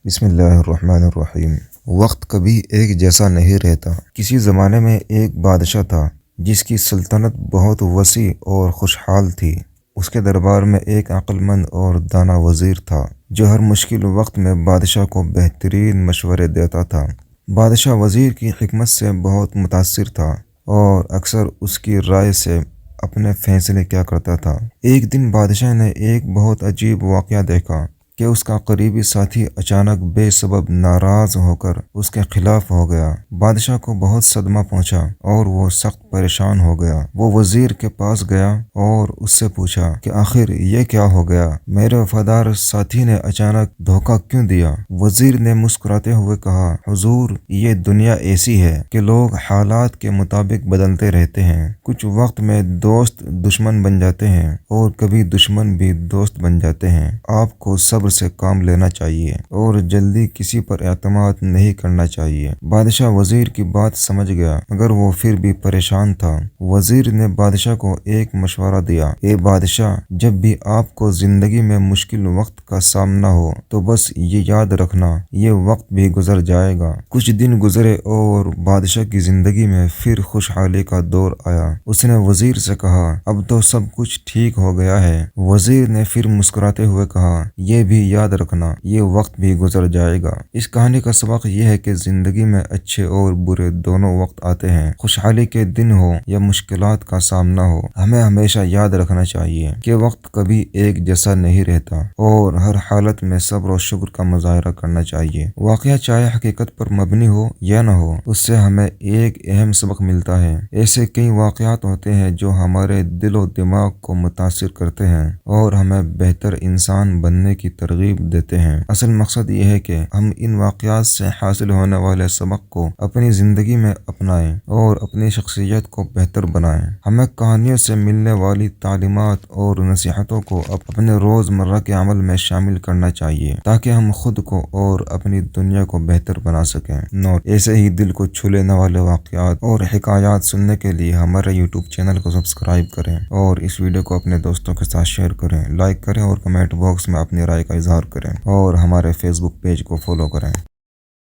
بسم اللہ الرحمن الرحیم۔ وقت کبھی ایک جیسا نہیں رہتا۔ کسی زمانے میں ایک بادشاہ تھا جس کی سلطنت بہت وسیع اور خوشحال تھی۔ اس کے دربار میں ایک عقل مند اور دانا وزیر تھا جو ہر مشکل وقت میں بادشاہ کو بہترین مشورے دیتا تھا۔ بادشاہ وزیر کی حکمت سے بہت متاثر تھا اور اکثر اس کی رائے سے اپنے فیصلے کیا کرتا تھا۔ ایک دن بادشاہ نے ایک بہت عجیب واقعہ دیکھا کہ اس کا قریبی ساتھی اچانک بے سبب ناراض ہو کر اس کے خلاف ہو گیا۔ بادشاہ کو بہت صدمہ پہنچا اور وہ سخت پریشان ہو گیا۔ وہ وزیر کے پاس گیا اور اس سے پوچھا کہ آخر یہ کیا ہو گیا؟ میرے وفادار ساتھی نے اچانک دھوکہ کیوں دیا؟ وزیر نے مسکراتے ہوئے کہا، حضور، یہ دنیا ایسی ہے کہ لوگ حالات کے مطابق بدلتے رہتے ہیں۔ کچھ وقت میں دوست دشمن بن جاتے ہیں اور کبھی دشمن بھی دوست بن جاتے ہیں۔ آپ کو صبر سے کام لینا چاہیے اور جلدی کسی پر اعتماد نہیں کرنا چاہیے۔ بادشاہ وزیر کی بات سمجھ گیا مگر وہ پھر بھی پریشان تھا۔ وزیر نے بادشاہ کو ایک مشورہ دیا، اے بادشاہ، جب بھی آپ کو زندگی میں مشکل وقت کا سامنا ہو تو بس یہ یاد رکھنا، یہ وقت بھی گزر جائے گا۔ کچھ دن گزرے اور بادشاہ کی زندگی میں پھر خوشحالی کا دور آیا۔ اس نے وزیر سے کہا، اب تو سب کچھ ٹھیک ہو گیا ہے۔ وزیر نے پھر مسکراتے ہوئے کہا، یہ بھی یاد رکھنا، یہ وقت بھی گزر جائے گا۔ اس کہانی کا سبق یہ ہے کہ زندگی میں اچھے اور برے دونوں وقت آتے ہیں۔ خوشحالی کے دن ہو یا مشکلات کا سامنا ہو، ہمیں ہمیشہ یاد رکھنا چاہیے کہ وقت کبھی ایک جیسا نہیں رہتا اور ہر حالت میں صبر و شکر کا مظاہرہ کرنا چاہیے۔ واقعہ چاہے حقیقت پر مبنی ہو یا نہ ہو، اس سے ہمیں ایک اہم سبق ملتا ہے۔ ایسے کئی واقعات ہوتے ہیں جو ہمارے دل و دماغ کو متاثر کرتے ہیں اور ہمیں بہتر انسان بننے کی ترغیب دیتے ہیں۔ اصل مقصد یہ ہے کہ ہم ان واقعات سے حاصل ہونے والے سبق کو اپنی زندگی میں اپنائیں اور اپنی شخصیت کو بہتر بنائیں۔ ہمیں کہانیوں سے ملنے والی تعلیمات اور نصیحتوں کو اپنے روزمرہ کے عمل میں شامل کرنا چاہیے تاکہ ہم خود کو اور اپنی دنیا کو بہتر بنا سکیں۔ نوٹ: ایسے ہی دل کو چھو لینے والے واقعات اور حکایات سننے کے لیے ہمارے یوٹیوب چینل کو سبسکرائب کریں اور اس ویڈیو کو اپنے دوستوں کے ساتھ شیئر کریں، لائک کریں اور کمنٹ باکس میں اپنی رائے کا اظہار کریں اور ہمارے فیس بک پیج کو فالو کریں۔